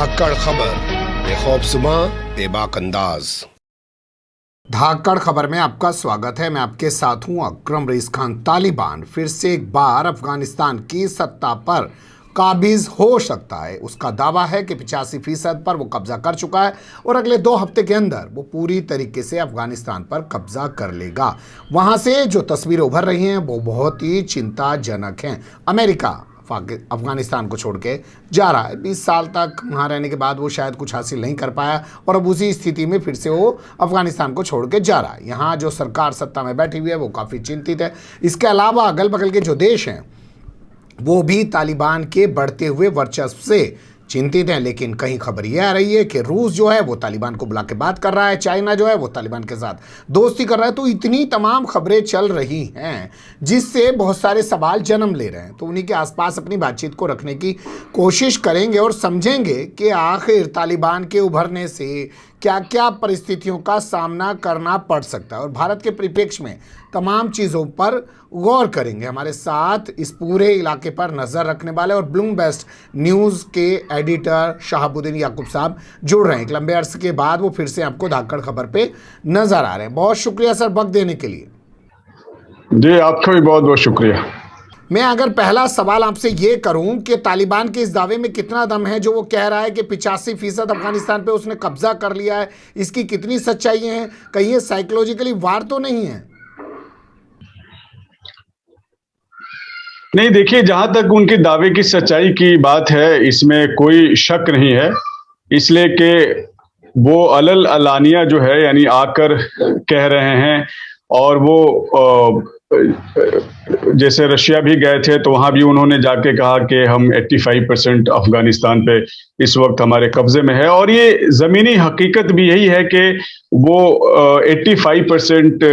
धाकड़ खबर, बेखौफजुमा बेबाक अंदाज। धाकड़ खबर में आपका स्वागत है। मैं आपके साथ हूं अकरम रईस खान। तालिबान फिर से एक बार अफगानिस्तान की सत्ता पर काबिज हो सकता है। उसका दावा है कि 85% पर वो कब्जा कर चुका है और अगले 2 हफ्ते के अंदर वो पूरी तरीके से अफगानिस्तान पर कब्जा कर लेगा। वहां से जो तस्वीरें उभर रही हैं वो बहुत ही चिंताजनक हैं। अमेरिका अफगानिस्तान को छोड़ के जा रहा है। 20 साल तक वहाँ रहने के बाद वो शायद कुछ हासिल नहीं कर पाया और अब उसी स्थिति में फिर से वो अफगानिस्तान को छोड़ के जा रहा है। यहाँ जो सरकार सत्ता में बैठी हुई है वो काफ़ी चिंतित है। इसके अलावा अगल बगल के जो देश हैं वो भी तालिबान के बढ़ते हुए वर्चस्व से चिंतित हैं। लेकिन कहीं खबर यह आ रही है कि रूस जो है वो तालिबान को बुला के बात कर रहा है, चाइना जो है वो तालिबान के साथ दोस्ती कर रहा है। तो इतनी तमाम खबरें चल रही हैं जिससे बहुत सारे सवाल जन्म ले रहे हैं। तो उन्हीं के आसपास अपनी बातचीत को रखने की कोशिश करेंगे और समझेंगे कि आखिर तालिबान के उभरने से क्या क्या परिस्थितियों का सामना करना पड़ सकता है और भारत के परिप्रेक्ष्य में तमाम चीज़ों पर गौर करेंगे। हमारे साथ इस पूरे इलाके पर नज़र रखने वाले और ब्लूमबर्ग न्यूज़ के एडिटर शहाबुद्दीन याकूब साहब जुड़ रहे हैं। एक लंबे अरसे के बाद वो फिर से आपको धाकड़ खबर पे नज़र आ रहे हैं। बहुत शुक्रिया सर वक्त देने के लिए। जी आपका भी बहुत बहुत शुक्रिया। मैं अगर पहला सवाल आपसे ये करूं कि तालिबान के इस दावे में कितना दम है जो वो कह रहा है कि 85% अफगानिस्तान पे उसने कब्जा कर लिया है, इसकी कितनी सच्चाई है? कहीं ये साइकोलॉजिकली वार तो नहीं है? नहीं, देखिए, जहां तक उनके दावे की सच्चाई की बात है इसमें कोई शक नहीं है, इसलिए कि वो अलल अलानिया जो है यानी आकर कह रहे हैं। और वो जैसे रशिया भी गए थे तो वहां भी उन्होंने जाके कहा कि हम 85% अफगानिस्तान पे इस वक्त हमारे कब्जे में है। और ये ज़मीनी हकीकत भी यही है कि वो 85%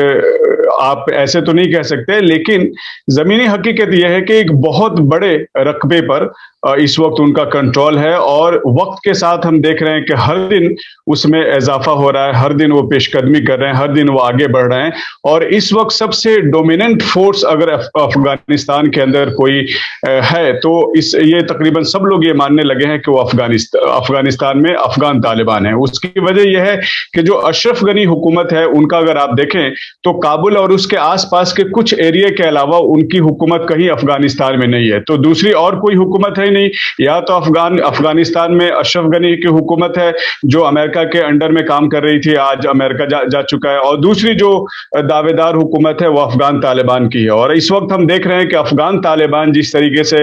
आप ऐसे तो नहीं कह सकते, लेकिन ज़मीनी हकीकत यह है कि एक बहुत बड़े रकबे पर इस वक्त उनका कंट्रोल है। और वक्त के साथ हम देख रहे हैं कि हर दिन उसमें इजाफा हो रहा है, हर दिन वो पेशकदमी कर रहे हैं, हर दिन वो आगे बढ़ रहे हैं। और इस वक्त सबसे डोमिनेंट फोर्स अगर अफगानिस्तान के अंदर कोई है तो ये तकरीबन सब लोग ये मानने लगे हैं कि वो अफगानिस्तान में अफगान तालिबान है। उसकी वजह यह है कि जो अशरफ गनी हुकूमत है उनका अगर आप देखें तो काबुल और उसके आसपास के कुछ एरिया के अलावा उनकी हुकूमत कहीं अफगानिस्तान में नहीं है। तो दूसरी और कोई हुकूमत है ही नहीं। या तो अफगानिस्तान में अशरफ गनी की हुकूमत है जो अमेरिका के अंडर में काम कर रही थी, आज अमेरिका जा चुका है। और दूसरी जो दावेदार हुकूमत है वो अफगान तालिबान की है। और इस वक्त हम देख रहे हैं कि अफगान तालिबान जिस तरीके से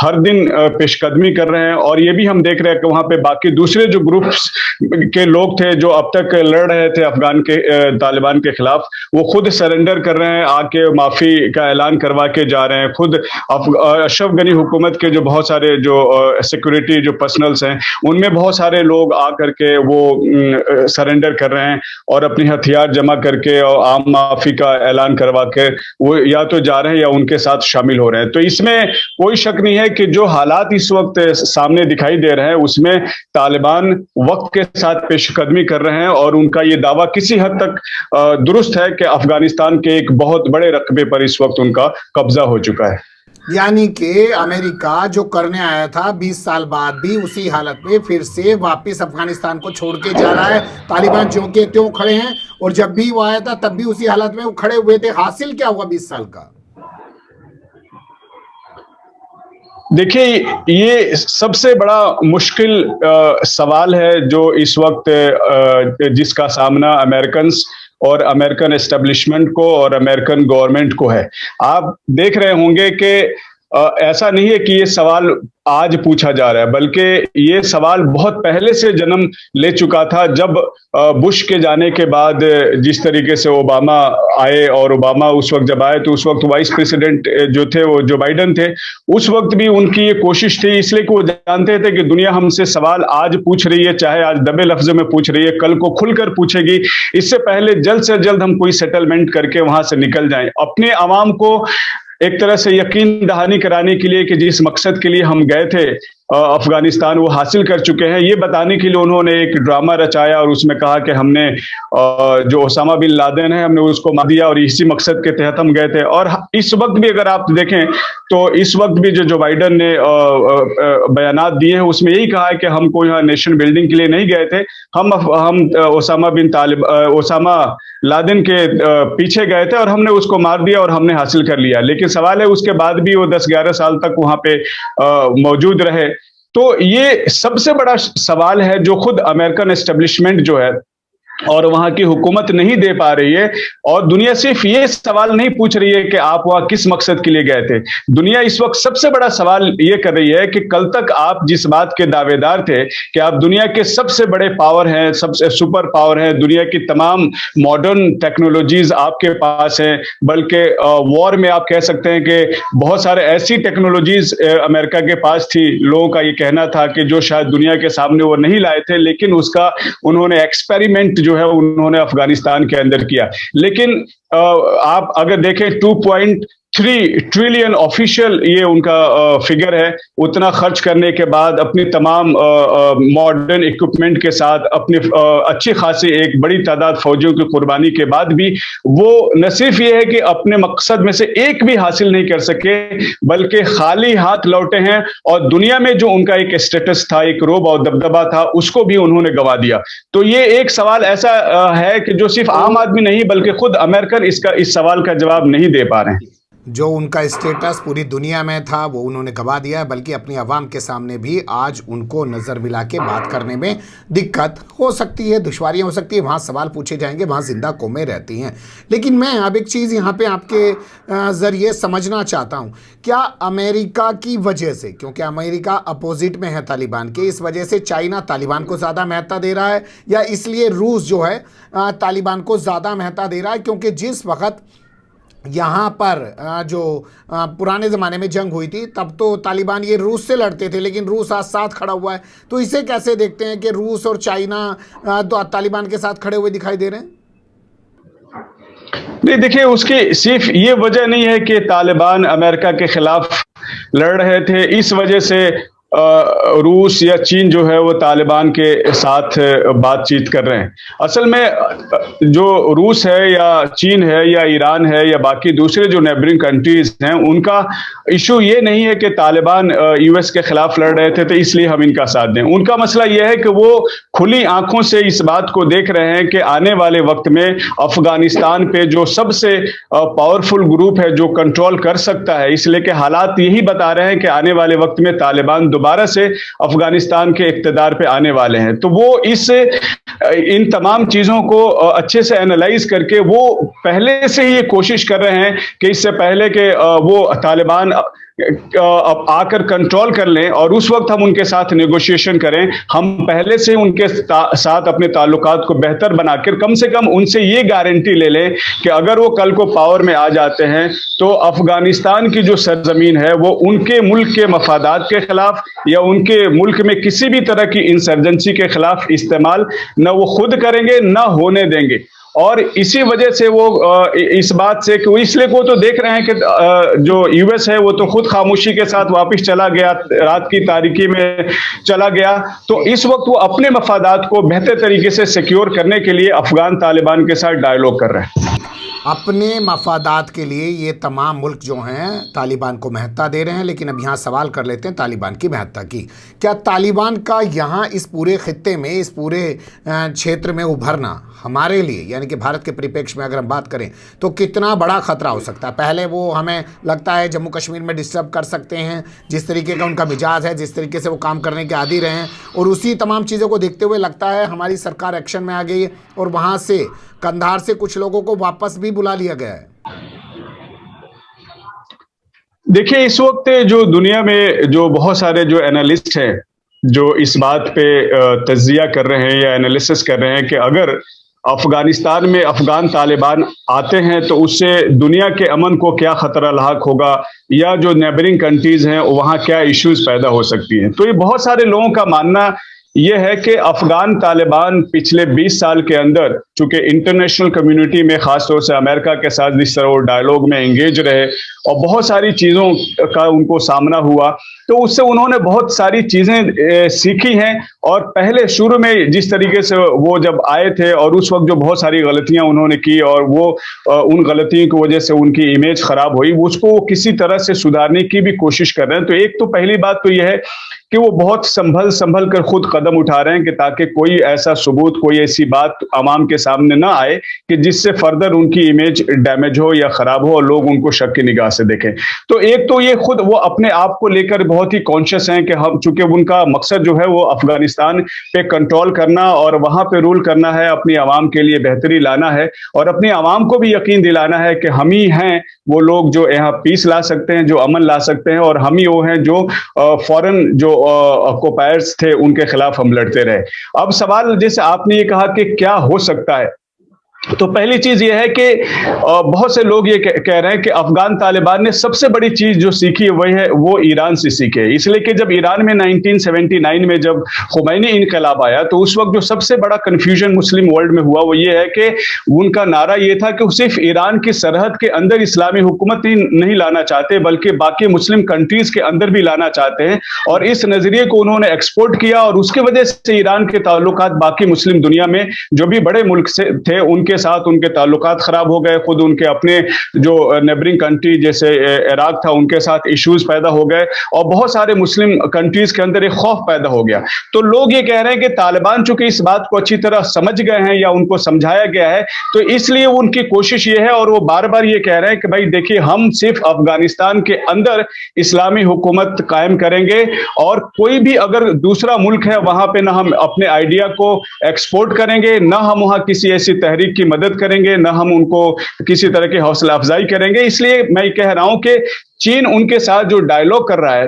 हर दिन पेशकदमी कर रहे हैं, और ये भी हम देख रहे हैं कि वहां पे बाकी दूसरे जो ग्रुप्स के लोग थे जो अब तक लड़ रहे थे अफगान के तालिबान के खिलाफ, वो खुद सरेंडर कर रहे हैं, आके माफी का ऐलान करवा के जा रहे हैं। खुद अशरफ गनी हुकूमत के जो बहुत सारे जो सिक्योरिटी जो पर्सनल्स हैं उनमें बहुत सारे लोग आकर के वो सरेंडर कर रहे हैं और अपनी हथियार जमा करके और आम माफी का ऐलान करवा के वो या तो जा रहे हैं या उनके साथ शामिल हो रहे हैं। तो इसमें कोई शक नहीं है कि जो हालात इस वक्त सामने दिखाई दे रहे हैं उसमें तालिबान वक्त के साथ पेशकदमी कर रहे हैं। और उनका ये दावा किसी हद तक दुरुस्त है कि अफगानिस्तान के एक बहुत बड़े रकबे पर इस वक्त उनका कब्जा हो चुका है। यानी कि अमेरिका जो करने आया था 20 साल बाद भी उसी हालत में फिर से वापस अफगानिस्तान को छोड़ के जा रहा है। तालिबान ज्यों के त्यों खड़े हैं और जब भी वो आया था तब भी उसी हालत में वो खड़े हुए थे। हासिल क्या हुआ 20 साल का? देखिए, ये सबसे बड़ा मुश्किल सवाल है जो इस वक्त जिसका सामना अमेरिकन और अमेरिकन एस्टेब्लिशमेंट को और अमेरिकन गवर्नमेंट को है। आप देख रहे होंगे कि ऐसा नहीं है कि ये सवाल आज पूछा जा रहा है, बल्कि ये सवाल बहुत पहले से जन्म ले चुका था। जब बुश के जाने के बाद जिस तरीके से ओबामा आए, और ओबामा उस वक्त जब आए तो उस वक्त वाइस प्रेसिडेंट जो थे वो जो बाइडन थे, उस वक्त भी उनकी ये कोशिश थी, इसलिए कि वो जानते थे कि दुनिया हमसे सवाल आज पूछ रही है, चाहे आज दबे लफ्जों में पूछ रही है, कल को खुलकर पूछेगी। इससे पहले जल्द से जल्द हम कोई सेटलमेंट करके वहां से निकल जाएं, अपने आवाम को एक तरह से यकीन दहानी कराने के लिए कि जिस मकसद के लिए हम गए थे अफगानिस्तान वो हासिल कर चुके हैं, ये बताने के लिए उन्होंने एक ड्रामा रचाया और उसमें कहा कि हमने जो ओसामा बिन लादेन है हमने उसको मार दिया और इसी मकसद के तहत हम गए थे। और इस वक्त भी अगर आप देखें तो इस वक्त भी जो बाइडन ने बयानात दिए हैं उसमें यही कहा है कि हम कोई यहाँ नेशन बिल्डिंग के लिए नहीं गए थे, हम ओसामा लादेन के पीछे गए थे और हमने उसको मार दिया और हमने हासिल कर लिया। लेकिन सवाल है उसके बाद भी वो 10-11 साल तक वहां पे मौजूद रहे। तो ये सबसे बड़ा सवाल है जो खुद अमेरिकन एस्टेब्लिशमेंट जो है और वहां की हुकूमत नहीं दे पा रही है। और दुनिया सिर्फ ये सवाल नहीं पूछ रही है कि आप वहां किस मकसद के लिए गए थे, दुनिया इस वक्त सबसे बड़ा सवाल ये कर रही है कि कल तक आप जिस बात के दावेदार थे कि आप दुनिया के सबसे बड़े पावर हैं, सबसे सुपर पावर हैं, दुनिया की तमाम मॉडर्न टेक्नोलॉजीज आपके पास हैं, बल्कि वॉर में आप कह सकते हैं कि बहुत सारे ऐसी टेक्नोलॉजीज अमेरिका के पास थी, लोगों का ये कहना था कि जो शायद दुनिया के सामने वो नहीं लाए थे, लेकिन उसका उन्होंने एक्सपेरिमेंट जो है उन्होंने अफगानिस्तान के अंदर किया। लेकिन आप अगर देखें 2.3 ट्रिलियन ऑफिशियल ये उनका फिगर है, उतना खर्च करने के बाद अपनी तमाम मॉडर्न इक्विपमेंट के साथ अपनी अच्छी खासी एक बड़ी तादाद फौजियों की कुर्बानी के बाद भी वो न सिर्फ ये है कि अपने मकसद में से एक भी हासिल नहीं कर सके, बल्कि खाली हाथ लौटे हैं और दुनिया में जो उनका एक स्टेटस था, एक रोब और दबदबा था, उसको भी उन्होंने गंवा दिया। तो ये एक सवाल ऐसा है कि जो सिर्फ आम आदमी नहीं बल्कि खुद अमेरिकन इस सवाल का जवाब नहीं दे पा रहे हैं। जो उनका स्टेटस पूरी दुनिया में था वो उन्होंने गवा दिया है, बल्कि अपनी आवाम के सामने भी आज उनको नज़र मिला के बात करने में दिक्कत हो सकती है, दुश्वारियाँ हो सकती है, वहाँ सवाल पूछे जाएंगे, वहाँ जिंदा कौमें रहती हैं। लेकिन मैं अब एक चीज़ यहाँ पे आपके ज़रिए समझना चाहता हूँ, क्या अमेरिका की वजह से, क्योंकि अमेरिका अपोजिट में है तालिबान के, इस वजह से चाइना तालिबान को ज़्यादा महत्ता दे रहा है, या इसलिए रूस जो है तालिबान को ज़्यादा महत्ता दे रहा है? क्योंकि जिस वक्त यहाँ पर जो पुराने ज़माने में जंग हुई थी तब तो तालिबान ये रूस से लड़ते थे, लेकिन रूस आज साथ खड़ा हुआ है। तो इसे कैसे देखते हैं कि रूस और चाइना तालिबान के साथ खड़े हुए दिखाई दे रहे हैं? नहीं, देखिए उसकी सिर्फ ये वजह नहीं है कि तालिबान अमेरिका के खिलाफ लड़ रहे थे, इस वजह से रूस या चीन जो है वो तालिबान के साथ बातचीत कर रहे हैं। असल में जो रूस है या चीन है या ईरान है या बाकी दूसरे जो नेबरिंग कंट्रीज हैं, उनका इशू ये नहीं है कि तालिबान यूएस के खिलाफ लड़ रहे थे तो इसलिए हम इनका साथ दें। उनका मसला यह है कि वो खुली आंखों से इस बात को देख रहे हैं कि आने वाले वक्त में अफगानिस्तान पे जो सबसे पावरफुल ग्रुप है जो कंट्रोल कर सकता है, इसलिए कि हालात यही बता रहे हैं कि आने वाले वक्त में तालिबान दोबारा से अफगानिस्तान के इक्तदार पे आने वाले हैं। तो वो इन तमाम चीजों को अच्छे से एनालाइज करके वो पहले से ही ये कोशिश कर रहे हैं कि इससे पहले कि वो तालिबान आकर कंट्रोल कर लें और उस वक्त हम उनके साथ नेगोशिएशन करें, हम पहले से उनके साथ अपने ताल्लुकात को बेहतर बनाकर कम से कम उनसे ये गारंटी ले लें कि अगर वो कल को पावर में आ जाते हैं तो अफगानिस्तान की जो सरजमीन है वो उनके मुल्क के मफादात के खिलाफ या उनके मुल्क में किसी भी तरह की इंसर्जेंसी के खिलाफ इस्तेमाल न वो खुद करेंगे न होने देंगे। और इसी वजह से वो इस बात से कि इसलिए वो तो देख रहे हैं कि जो यूएस है वो तो खुद खामोशी के साथ वापस चला गया, रात की तारीकी में चला गया, तो इस वक्त वो अपने मफादात को बेहतर तरीके से सिक्योर करने के लिए अफगान तालिबान के साथ डायलॉग कर रहे हैं। अपने मफादात के लिए ये तमाम मुल्क जो हैं तालिबान को महत्ता दे रहे हैं। लेकिन अब यहाँ सवाल कर लेते हैं तालिबान की महत्ता की। क्या तालिबान का यहाँ इस पूरे खित्ते में, इस पूरे क्षेत्र में उभरना हमारे लिए, यानी कि भारत के परिप्रेक्ष्य में अगर हम बात करें तो कितना बड़ा खतरा हो सकता है? पहले वो हमें लगता है जम्मू कश्मीर में डिस्टर्ब कर सकते हैं, जिस तरीके का उनका मिजाज है, जिस तरीके से वो काम करने के आदी रहे हैं, और उसी तमाम चीज़ों को देखते हुए लगता है हमारी सरकार एक्शन में आ गई है और वहाँ से कंधार से कुछ लोगों को वापस भी बुला लिया गया है। देखिए, इस वक्त जो दुनिया में जो बहुत सारे जो एनालिस्ट हैं जो इस बात पे तज्जिया कर रहे हैं या एनालिसिस कर रहे हैं कि अगर अफगानिस्तान में अफगान तालिबान आते हैं तो उससे दुनिया के अमन को क्या खतरा लाक होगा, या जो नेबरिंग कंट्रीज हैं वहाँ क्या इश्यूज पैदा हो सकती हैं। तो ये बहुत सारे लोगों का मानना ये है कि अफगान तालिबान पिछले 20 साल के अंदर, चूंकि इंटरनेशनल कम्युनिटी में खासतौर से अमेरिका के साथ जिस तरह वो डायलॉग में एंगेज रहे और बहुत सारी चीज़ों का उनको सामना हुआ, तो उससे उन्होंने बहुत सारी चीज़ें सीखी हैं। और पहले शुरू में जिस तरीके से वो जब आए थे और उस वक्त जो बहुत सारी गलतियां उन्होंने की और वो उन गलतियों की वजह से उनकी इमेज खराब हुई, उसको वो किसी तरह से सुधारने की भी कोशिश कर रहे हैं। तो एक तो पहली बात तो यह है कि वो बहुत संभल संभल कर खुद कदम उठा रहे हैं कि ताकि कोई ऐसा सबूत, कोई ऐसी बात आवाम के सामने ना आए कि जिससे फर्दर उनकी इमेज डैमेज हो या खराब हो और लोग उनको शक की निगाह से देखें। तो एक तो ये खुद वो अपने आप को लेकर बहुत ही कॉन्शियस हैं कि हम, चूंकि उनका मकसद जो है वो अफगानिस्तान पे कंट्रोल करना और वहां पे रूल करना है, अपनी आवाम के लिए बेहतरी लाना है और अपनी आवाम को भी यकीन दिलाना है कि हम ही हैं वो लोग जो यहाँ पीस ला सकते हैं, जो अमन ला सकते हैं, और हम ही वो हैं जो फॉरेन जो ऑक्युपायर्स थे उनके खिलाफ हम लड़ते रहे। अब सवाल, जैसे आपने ये कहा कि क्या हो सकता है, तो पहली चीज ये है कि बहुत से लोग ये कह रहे हैं कि अफगान तालिबान ने सबसे बड़ी चीज जो सीखी है वही है वो ईरान से सीखे। इसलिए कि जब ईरान में 1979 में जब खुमैनी इनकलाब आया तो उस वक्त जो सबसे बड़ा कंफ्यूजन मुस्लिम वर्ल्ड में हुआ वो ये है कि उनका नारा ये था कि वो सिर्फ ईरान की सरहद के अंदर इस्लामी हुकूमत नहीं लाना चाहते बल्कि बाकी मुस्लिम कंट्रीज के अंदर भी लाना चाहते हैं, और इस नजरिए को उन्होंने एक्सपोर्ट किया और उसकी वजह से ईरान के ताल्लुकात बाकी मुस्लिम दुनिया में जो भी बड़े मुल्क से थे उनके साथ उनके ताल्लुकात खराब हो गए। खुद उनके अपने जो नेबरिंग कंट्री जैसे इराक था उनके साथ इश्यूज पैदा हो गए और बहुत सारे मुस्लिम कंट्रीज के अंदर एक खौफ पैदा हो गया। तो लोग ये कह रहे हैं कि तालिबान चूंकि इस बात को अच्छी तरह समझ गए हैं या उनको समझाया गया है तो इसलिए उनकी कोशिश ये है और वो बार बार ये कह रहे हैं कि भाई देखिए, हम सिर्फ अफगानिस्तान के अंदर इस्लामी हुकूमत कायम करेंगे और कोई भी अगर दूसरा मुल्क है वहां पे ना हम अपने आइडिया को एक्सपोर्ट करेंगे, ना हम वहां किसी ऐसी तहरीक की मदद करेंगे, ना हम उनको किसी तरह की हौसला अफजाई करेंगे। इसलिए मैं कह रहा हूं कि चीन उनके साथ जो डायलॉग कर रहा है,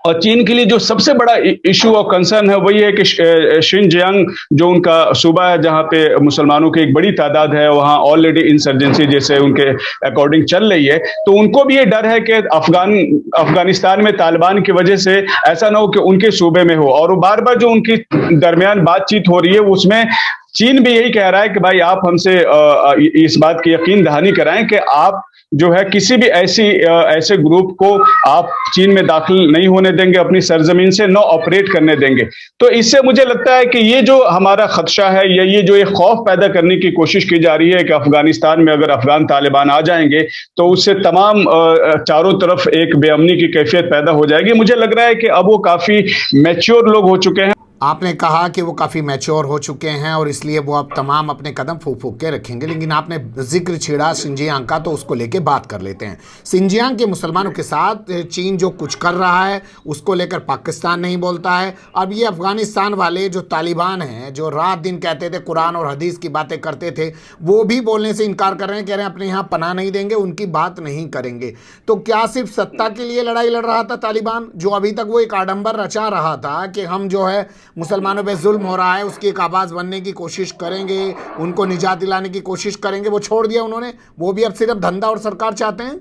और चीन के लिए जो सबसे बड़ा इशू और कंसर्न है वही है कि शिनजियांग जो उनका सूबा है जहां पे मुसलमानों की एक बड़ी तादाद है, वहां ऑलरेडी इंसर्जेंसी जैसे उनके अकॉर्डिंग चल रही है। तो उनको भी ये डर है कि अफगानिस्तान में तालिबान की वजह से ऐसा ना हो कि उनके सूबे में हो, और वो बार बार जो उनकी दरमियान बातचीत हो रही है उसमें चीन भी यही कह रहा है कि भाई आप हमसे इस बात की यकीन दहानी कराएं कि आप जो है किसी भी ऐसे ग्रुप को आप चीन में दाखिल नहीं होने देंगे, अपनी सरजमीन से न ऑपरेट करने देंगे। तो इससे मुझे लगता है कि ये जो हमारा खदशा है या ये जो एक खौफ पैदा करने की कोशिश की जा रही है कि अफगानिस्तान में अगर अफगान तालिबान आ जाएंगे तो उससे तमाम चारों तरफ एक बेअमनी की कैफियत पैदा हो जाएगी। मुझे लग रहा है कि अब वो काफी मैच्योर लोग हो चुके हैं। आपने कहा कि वो काफ़ी मैच्योर हो चुके हैं और इसलिए वो अब तमाम अपने कदम फूक फूक के रखेंगे, लेकिन आपने जिक्र छेड़ा शिनजियांग का तो उसको लेके बात कर लेते हैं। शिनजियांग के मुसलमानों के साथ चीन जो कुछ कर रहा है उसको लेकर पाकिस्तान नहीं बोलता है। अब ये अफगानिस्तान वाले जो तालिबान हैं, जो रात दिन कहते थे कुरान और हदीस की बातें करते थे, वो भी बोलने से इनकार कर रहे हैं, कह रहे हैं अपने यहाँ पनाह नहीं देंगे, उनकी बात नहीं करेंगे। तो क्या सिर्फ सत्ता के लिए लड़ाई लड़ रहा था तालिबान, जो अभी तक वो एक आडंबर रचा रहा था कि हम जो है मुसलमानों पे जुल्म हो रहा है उसकी एक आवाज़ बनने की कोशिश करेंगे, उनको निजात दिलाने की कोशिश करेंगे, वो छोड़ दिया उन्होंने? वो भी अब सिर्फ धंधा और सरकार चाहते हैं?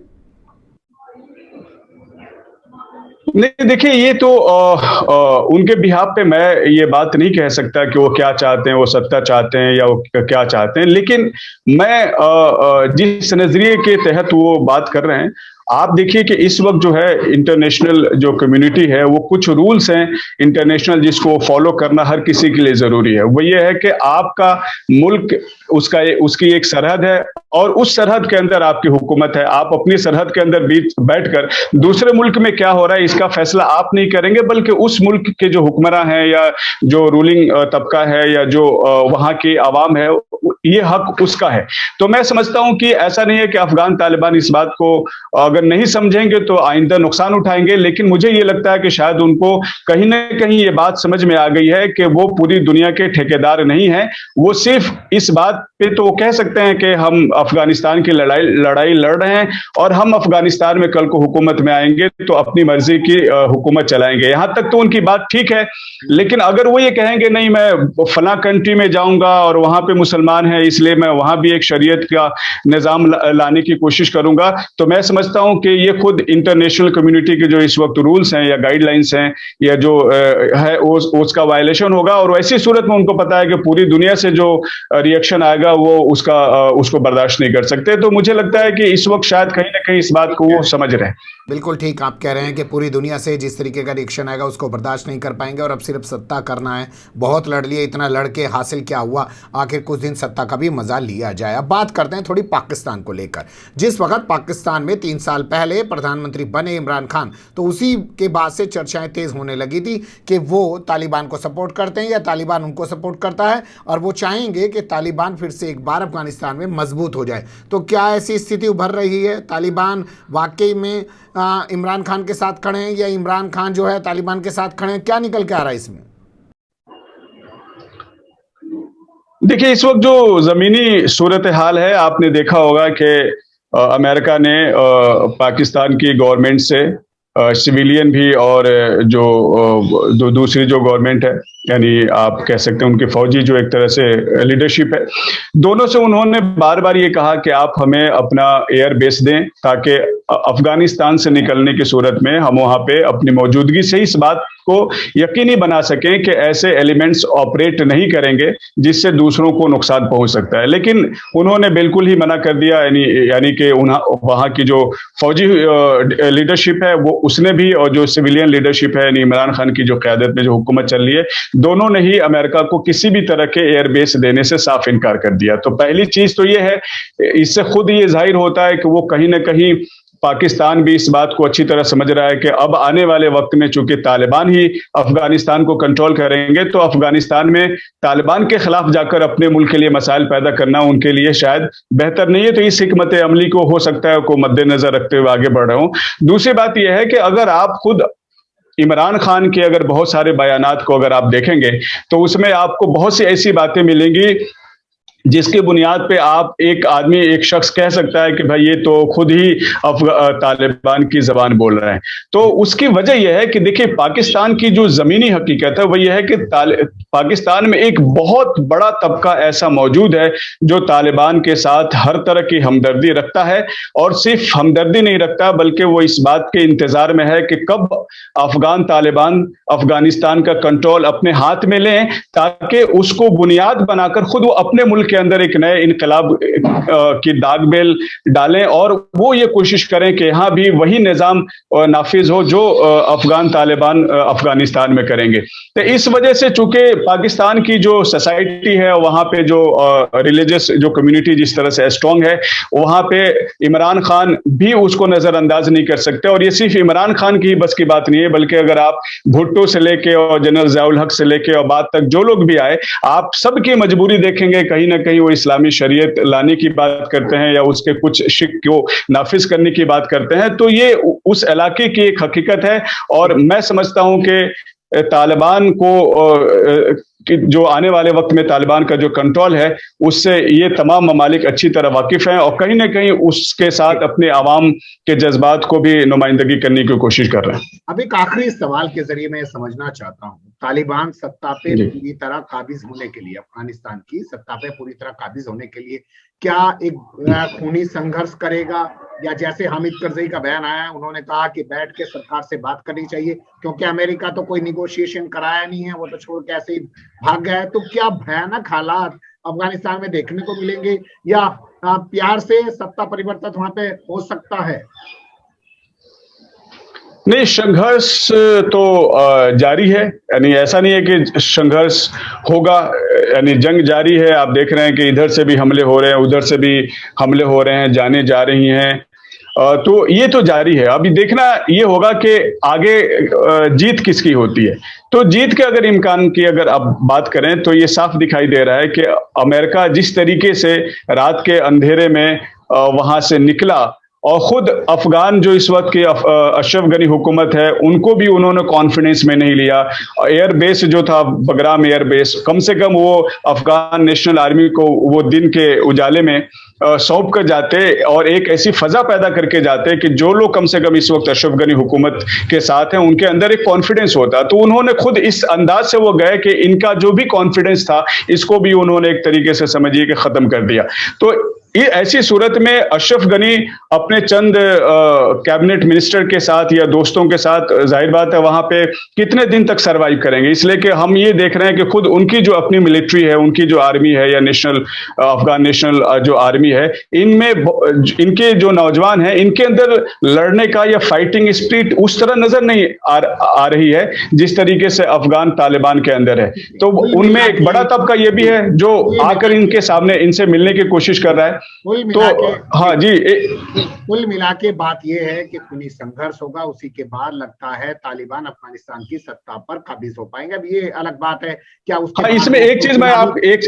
नहीं, देखिए ये तो उनके बिहाफ पे मैं ये बात नहीं कह सकता कि वो क्या चाहते हैं, वो सत्ता चाहते हैं या वो क्या चाहते हैं, लेकिन मैं जिस नजरिए के तहत वो बात कर रहे हैं, आप देखिए कि इस वक्त जो है इंटरनेशनल जो कम्युनिटी है वो कुछ रूल्स हैं इंटरनेशनल जिसको फॉलो करना हर किसी के लिए जरूरी है। वो ये है कि आपका मुल्क उसकी एक सरहद है और उस सरहद के अंदर आपकी हुकूमत है। आप अपनी सरहद के अंदर बैठकर दूसरे मुल्क में क्या हो रहा है इसका फैसला आप नहीं करेंगे, बल्कि उस मुल्क के जो हुक्मरान हैं या जो रूलिंग तबका है या जो वहां की आवाम है, ये हक उसका है। तो मैं समझता हूं कि ऐसा नहीं है कि अफगान तालिबान इस बात को अगर नहीं समझेंगे तो आइंदा नुकसान उठाएंगे, लेकिन मुझे ये लगता है कि शायद उनको कहीं ना कहीं ये बात समझ में आ गई है कि वो पूरी दुनिया के ठेकेदार नहीं है। वो सिर्फ इस बात पे तो वो कह सकते हैं कि हम अफगानिस्तान की लड़ाई लड़ रहे हैं और हम अफगानिस्तान में कल को हुकूमत में आएंगे तो अपनी मर्जी की हुकूमत चलाएंगे, यहां तक तो उनकी बात ठीक है। लेकिन अगर वो ये कहेंगे नहीं मैं फला कंट्री में जाऊंगा और वहां पे मुसलमान है इसलिए मैं वहां भी एक शरीयत का निजाम लाने की कोशिश करूंगा, तो मैं समझता हूं कि ये खुद इंटरनेशनल कम्युनिटी के जो इस वक्त रूल्स हैं या गाइडलाइंस हैं या जो है उसका वायलेशन होगा, और वैसी सूरत में उनको पता है कि पूरी दुनिया से जो रिएक्शन आएगा वो उसको बर्दाश्त नहीं कर सकते। तो मुझे लगता है कि इस वक्त शायद कहीं ना कहीं इस बात को वो समझ रहे हैं। बिल्कुल ठीक आप कह रहे हैं कि पूरी दुनिया से जिस तरीके का रिएक्शन आएगा उसको बर्दाश्त नहीं कर पाएंगे, और अब सिर्फ सत्ता करना है। बहुत लड़ लिए, इतना लड़ के हासिल क्या हुआ, आखिर कुछ दिन सत्ता का भी मजा लिया जाए। अब बात करते हैं थोड़ी पाकिस्तान को लेकर। जिस वक्त पाकिस्तान में 3 साल पहले प्रधानमंत्री बने इमरान खान, तो उसी के बाद से चर्चाएं तेज होने लगी थी कि वो तालिबान को सपोर्ट करते हैं या तालिबान उनको सपोर्ट करता है, और वो चाहेंगे कि तालिबान फिर से एक बार अफगानिस्तान में मजबूत हो जाए। तो क्या ऐसी स्थिति उभर रही है? तालिबान वाकई में इमरान खान के साथ खड़े हैं या इमरान खान जो है तालिबान के साथ खड़े हैं? क्या निकल के आ रहा है इसमें? देखिए, इस वक्त जो जमीनी सूरत हाल है, आपने देखा होगा कि अमेरिका ने पाकिस्तान की गवर्नमेंट से सिविलियन भी और जो दूसरी जो गवर्नमेंट है, यानी आप कह सकते हैं उनकी फौजी जो एक तरह से लीडरशिप है, दोनों से उन्होंने बार बार ये कहा कि आप हमें अपना एयर बेस दें, ताकि अफगानिस्तान से निकलने की सूरत में हम वहां पे अपनी मौजूदगी से इस बात को यकीनी बना सकें कि ऐसे एलिमेंट्स ऑपरेट नहीं करेंगे जिससे दूसरों को नुकसान पहुंच सकता है। लेकिन उन्होंने बिल्कुल ही मना कर दिया, यानी कि वहां की जो फौजी लीडरशिप है वो उसने भी, और जो सिविलियन लीडरशिप है यानी इमरान खान की जो क़यादत में जो हुकूमत चल रही है, दोनों ने ही अमेरिका को किसी भी तरह के एयरबेस देने से साफ इनकार कर दिया। तो पहली चीज तो ये है, इससे खुद ये जाहिर होता है कि वो कहीं ना कहीं पाकिस्तान भी इस बात को अच्छी तरह समझ रहा है कि अब आने वाले वक्त में चूंकि तालिबान ही अफगानिस्तान को कंट्रोल करेंगे, तो अफगानिस्तान में तालिबान के खिलाफ जाकर अपने मुल्क के लिए मसाइल पैदा करना उनके लिए शायद बेहतर नहीं है। तो इस हिकमत अमली को हो सकता है को मद्देनजर रखते हुए आगे बढ़ रहा हूं। दूसरी बात यह है कि अगर आप खुद इमरान खान के अगर बहुत सारे बयानात को अगर आप देखेंगे तो उसमें आपको बहुत सी ऐसी बातें मिलेंगी जिसकी बुनियाद पे आप एक शख्स कह सकता है कि भाई ये तो खुद ही तालिबान की जबान बोल रहे हैं। तो उसकी वजह यह है कि देखिए, पाकिस्तान की जो जमीनी हकीकत है वो यह है कि पाकिस्तान में एक बहुत बड़ा तबका ऐसा मौजूद है जो तालिबान के साथ हर तरह की हमदर्दी रखता है, और सिर्फ हमदर्दी नहीं रखता बल्कि वो इस बात के इंतजार में है कि कब अफगान तालिबान अफगानिस्तान का कंट्रोल अपने हाथ में लें, ताकि उसको बुनियाद बनाकर खुद वो अपने मुल्क के अंदर एक नए इनकलाब की दाग बेल डालें, और वो ये कोशिश करें कि यहां भी वही निजाम नाफिज हो जो अफगान तालिबान अफगानिस्तान में करेंगे। तो इस वजह से चूंकि पाकिस्तान की जो सोसाइटी है, वहां पे जो रिलीजियस जो कम्युनिटी जिस तरह से स्ट्रांग है, वहां पे इमरान खान भी उसको नजरअंदाज नहीं कर सकते। और ये सिर्फ इमरान खान की बस की बात नहीं है, बल्कि अगर आप भुट्टो से लेके और जनरल ज़ियाउल हक से लेके और बाद तक जो लोग भी आए, आप सबकी मजबूरी देखेंगे, कहीं ना कहीं वो इस्लामी शरीयत लाने की बात करते हैं या उसके कुछ शिक को नाफिज करने की बात करते हैं। तो ये उस इलाके की एक हकीकत है, और मैं समझता हूं कि तालिबान को कि जो आने वाले वक्त में तालिबान का जो कंट्रोल है उससे ये तमाम ममालिक अच्छी तरह वाकिफ हैं, और कहीं ना कहीं उसके साथ अपने आवाम के जज्बात को भी नुमाइंदगी करने की कोशिश कर रहे हैं। अब एक आखिरी सवाल के जरिए मैं समझना चाहता हूँ, तालिबान सत्ता पे पूरी तरह काबिज होने के लिए, अफगानिस्तान की सत्ता पे पूरी तरह काबिज होने के लिए क्या एक खूनी संघर्ष करेगा, या जैसे हामिद करजई का बयान आया, उन्होंने कहा कि बैठ के सरकार से बात करनी चाहिए क्योंकि अमेरिका तो कोई निगोशिएशन कराया नहीं है, वो तो छोड़ के ऐसे ही भाग गया है। तो क्या भयानक हालात अफगानिस्तान में देखने को मिलेंगे, या प्यार से सत्ता परिवर्तन वहां पे हो सकता है? नहीं, संघर्ष तो जारी है, यानी ऐसा नहीं है कि संघर्ष होगा, यानी जंग जारी है। आप देख रहे हैं कि इधर से भी हमले हो रहे हैं, उधर से भी हमले हो रहे हैं, जाने जा रही हैं, तो ये तो जारी है। अभी देखना ये होगा कि आगे जीत किसकी होती है। तो जीत के अगर इम्कान की अगर आप बात करें तो ये साफ दिखाई दे रहा है कि अमेरिका जिस तरीके से रात के अंधेरे में वहां से निकला, और खुद अफगान जो इस वक्त की अशरफ गनी हुकूमत है उनको भी उन्होंने कॉन्फिडेंस में नहीं लिया। एयर बेस जो था बगराम एयर बेस, कम से कम वो अफगान नेशनल आर्मी को वो दिन के उजाले में सौंप कर जाते और एक ऐसी फजा पैदा करके जाते कि जो लोग कम से कम इस वक्त अशरफ गनी हुकूमत के साथ हैं उनके अंदर एक कॉन्फिडेंस होता। तो उन्होंने खुद इस अंदाज से वो गए कि इनका जो भी कॉन्फिडेंस था इसको भी उन्होंने एक तरीके से समझिए कि खत्म कर दिया। तो ऐसी सूरत में अशरफ गनी अपने चंद कैबिनेट मिनिस्टर के साथ या दोस्तों के साथ जाहिर बात है वहां पे कितने दिन तक सरवाइव करेंगे। इसलिए कि हम ये देख रहे हैं कि खुद उनकी जो अपनी मिलिट्री है, उनकी जो आर्मी है या नेशनल अफगान नेशनल जो आर्मी है, इनमें इनके जो नौजवान हैं इनके अंदर लड़ने का या फाइटिंग स्पिरिट उस तरह नजर नहीं आ रही है जिस तरीके से अफगान तालिबान के अंदर है। तो उनमें एक बड़ा तबका ये भी है जो आकर इनके सामने इनसे मिलने की कोशिश कर रहा है। तो हाँ जी, कुल मिला के बात यह है कि खूनी संघर्ष होगा, उसी के बाद लगता है तालिबान अफगानिस्तान की सत्ता पर काबिज हो पाएंगे। अब ये अलग बात है क्या उसके हाँ, इसमें एक चीज मैं आप एक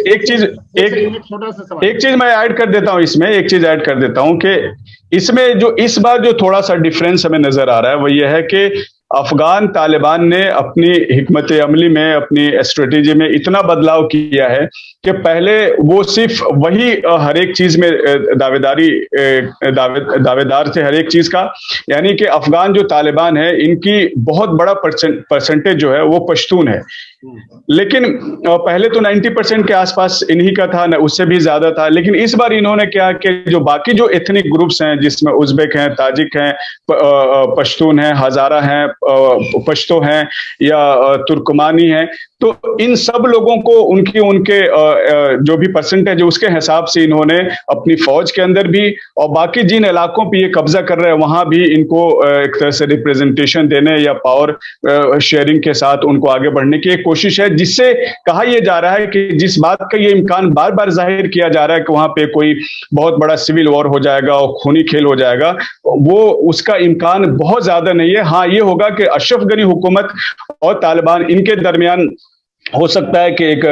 चीज मैं ऐड कर देता हूं, इसमें एक चीज ऐड कर देता हूं कि इसमें जो इस बार जो थोड़ा सा डिफरेंस हमें नजर आ रहा है वो ये है कि अफगान तालिबान ने अपनी हिकमत अमली में, अपनी स्ट्रेटेजी में इतना बदलाव किया है कि पहले वो सिर्फ वही हर एक चीज में दावेदार थे हर एक चीज का। यानी कि अफगान जो तालिबान है इनकी बहुत बड़ा परसेंटेज जो है वो पश्तून है, लेकिन पहले तो 90% के आसपास इन्हीं का था, उससे भी ज्यादा था। लेकिन इस बार इन्होंने क्या कि जो बाकी जो एथनिक ग्रुप्स हैं जिसमें उज़्बेक हैं, ताजिक हैं, पश्तून हैं, हजारा हैं, पश्तो हैं या तुर्कमानी हैं, तो इन सब लोगों को उनके जो भी परसेंटेज है उसके हिसाब से इन्होंने अपनी फौज के अंदर भी और बाकी जिन इलाकों पे ये कब्जा कर रहे हैं वहां भी इनको एक तरह से रिप्रेजेंटेशन देने या पावर शेयरिंग के साथ उनको आगे बढ़ने की एक कोशिश है, जिससे कहा यह जा रहा है कि जिस बात का ये इम्कान बार बार जाहिर किया जा रहा है कि वहां पे कोई बहुत बड़ा सिविल वॉर हो जाएगा और खूनी खेल हो जाएगा, वो उसका इम्कान बहुत ज्यादा नहीं है। हाँ, ये होगा कि अशरफ गनी हुकूमत और तालिबान इनके दरमियान हो सकता है कि एक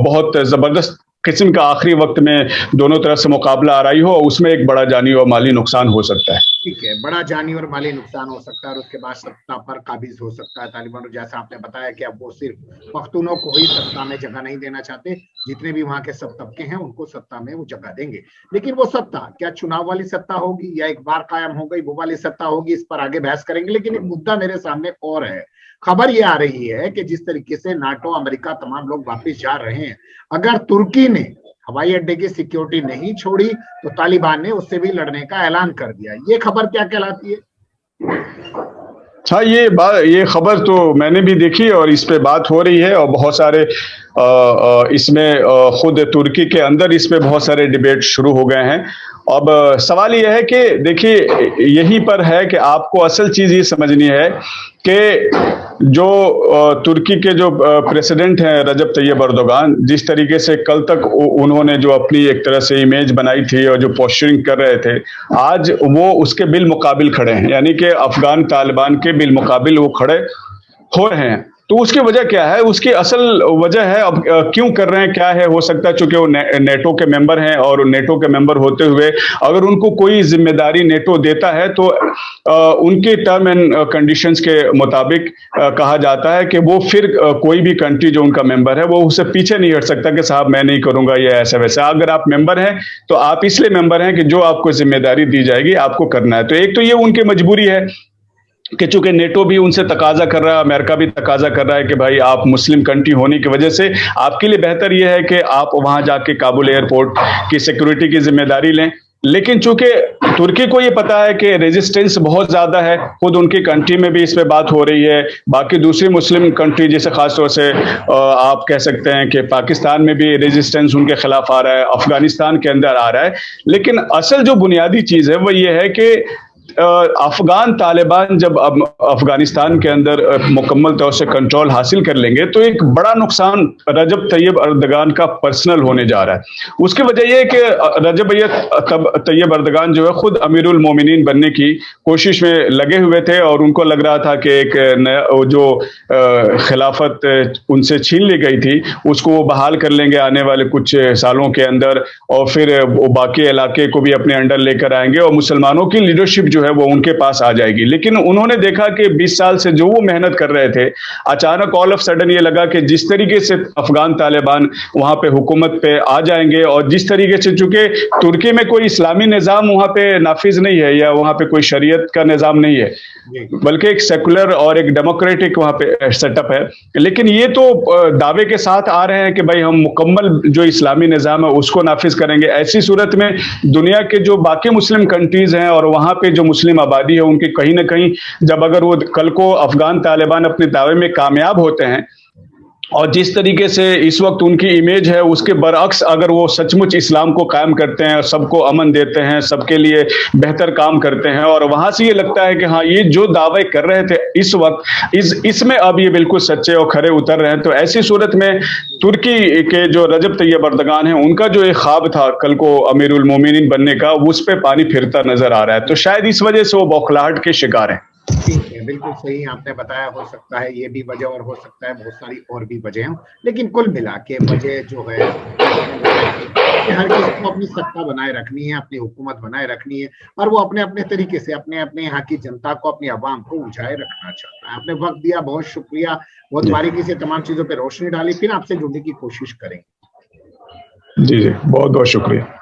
बहुत जबरदस्त किस्म का आखिरी वक्त में दोनों तरफ से मुकाबला आ रही हो, उसमें एक बड़ा जानी और माली नुकसान हो सकता है। ठीक है, बड़ा जानी और माली नुकसान हो सकता है और उसके बाद सत्ता पर काबिज हो सकता है तालिबान। और जैसा आपने बताया कि अब वो सिर्फ पख्तूनों को ही सत्ता में जगह नहीं देना चाहते, जितने भी वहां के सब तबके हैं उनको सत्ता में वो जगह देंगे। लेकिन वो सत्ता क्या चुनाव वाली सत्ता होगी या एक बार कायम हो गई वो वाली सत्ता होगी, इस पर आगे बहस करेंगे। लेकिन एक मुद्दा मेरे सामने और है। खबर ये आ रही है कि जिस तरीके से नाटो, अमेरिका, तमाम लोग वापस जा रहे हैं, अगर तुर्की ने हवाई अड्डे की सिक्योरिटी नहीं छोड़ी तो तालिबान ने उससे भी लड़ने का ऐलान कर दिया। ये खबर क्या कहलाती है? हाँ, ये खबर तो मैंने भी देखी और इस पे बात हो रही है और बहुत सारे इसमें खुद तुर्की के अंदर इस पे बहुत सारे डिबेट शुरू हो गए हैं। अब सवाल यह है कि देखिए, यहीं पर है कि आपको असल चीज ये समझनी है कि जो तुर्की के जो प्रेसिडेंट हैं रजब तैयब अर्दोगान, जिस तरीके से कल तक उन्होंने जो अपनी एक तरह से इमेज बनाई थी और जो पोस्चरिंग कर रहे थे, आज वो उसके बिलमुकाबिल खड़े हैं। यानी कि अफगान तालिबान के बिलमुकाबिल वो खड़े हो रहे हैं। तो उसकी वजह क्या है? उसकी असल वजह है अब क्यों कर रहे हैं, क्या है? हो सकता है चूंकि वो नेटो के मेंबर हैं और नेटो के मेंबर होते हुए अगर उनको कोई जिम्मेदारी नेटो देता है तो उनके टर्म एंड कंडीशंस के मुताबिक कहा जाता है कि वो फिर कोई भी कंट्री जो उनका मेंबर है वो उसे पीछे नहीं हट सकता कि साहब मैं नहीं करूंगा या ऐसा वैसा। अगर आप मेंबर हैं तो आप इसलिए मेंबर हैं कि जो आपको जिम्मेदारी दी जाएगी आपको करना है। तो एक तो ये उनकी मजबूरी है कि चूंकि नेटो भी उनसे तकाजा कर रहा है, अमेरिका भी तकाजा कर रहा है कि भाई आप मुस्लिम कंट्री होने की वजह से आपके लिए बेहतर यह है कि आप वहां जाके काबुल एयरपोर्ट की सिक्योरिटी की जिम्मेदारी लें। लेकिन चूंकि तुर्की को ये पता है कि रेजिस्टेंस बहुत ज्यादा है, खुद उनकी कंट्री में भी इस पे बात हो रही है, बाकी दूसरी मुस्लिम कंट्री जैसे खासतौर से आप कह सकते हैं कि पाकिस्तान में भी रेजिस्टेंस उनके खिलाफ आ रहा है, अफगानिस्तान के अंदर आ रहा है। लेकिन असल जो बुनियादी चीज है वो ये है कि अफगान तालिबान जब अफगानिस्तान के अंदर मुकम्मल तौर से कंट्रोल हासिल कर लेंगे तो एक बड़ा नुकसान रजब तैयब अर्दगान का पर्सनल होने जा रहा है। उसकी वजह यह है कि रजब तैयब अर्दगान जो है खुद अमीरुल मोमिनीन बनने की कोशिश में लगे हुए थे और उनको लग रहा था कि एक नया जो खिलाफत उनसे छीन ली गई थी उसको वो बहाल कर लेंगे आने वाले कुछ सालों के अंदर और फिर वो बाकी इलाके को भी अपने अंडर लेकर आएंगे और मुसलमानों की लीडरशिप जो है वो उनके पास आ जाएगी। लेकिन उन्होंने देखा कि 20 साल से जो वो मेहनत कर रहे थे, अचानक ऑल ऑफ सडन ये लगा कि जिस तरीके से अफगान तालिबान वहां पे हुकूमत पे आ जाएंगे, और जिस तरीके से, चूंकि तुर्की में कोई इस्लामी निज़ाम वहां पे नाफिज नहीं है, या वहां पे कोई शरीयत का निज़ाम नहीं है, बल्कि एक सेकुलर और एक डेमोक्रेटिक वहां पे सेटअप है। लेकिन ये तो दावे के साथ आ रहे हैं कि भाई हम मुकम्मल जो इस्लामी निज़ाम है उसको नाफिज करेंगे। ऐसी सूरत में दुनिया के जो बाकी मुस्लिम कंट्रीज हैं और वहां पे जो मुस्लिम आबादी है, उनकी कहीं ना कहीं जब अगर वो कल को अफगान तालिबान अपने दावे में कामयाब होते हैं, और जिस तरीके से इस वक्त उनकी इमेज है उसके बरअक्स अगर वो सचमुच इस्लाम को कायम करते हैं, सबको अमन देते हैं, सबके लिए बेहतर काम करते हैं, और वहां से ये लगता है कि हाँ, ये जो दावे कर रहे थे इस वक्त इसमें अब ये बिल्कुल सच्चे और खरे उतर रहे हैं। तो ऐसी सूरत में तुर्की के जो रजब तैयब अर्दगान है, उनका जो एक ख्वाब था कल को अमीरुल मोमिनीन बनने का, उस पर पानी फिरता नजर आ रहा है। तो शायद इस वजह से वो बौखलाहट के शिकार हैं। ठीक है, बिल्कुल सही आपने बताया। हो सकता है ये भी वजह, और हो सकता है बहुत सारी और भी वजह हों, लेकिन कुल मिला के वजह जो है कि हर किसी को अपनी सत्ता बनाए रखनी है, अपनी हुकूमत बनाए रखनी है, और वो अपने अपने तरीके से अपने अपने यहाँ की जनता को, अपनी आवाम को उलझाए रखना चाहता है। आपने वक्त दिया, बहुत शुक्रिया, बहुत बारीकी से तमाम चीजों पर रोशनी डाली। फिर आपसे जुड़ने की कोशिश करेंगे। जी जी, बहुत बहुत शुक्रिया।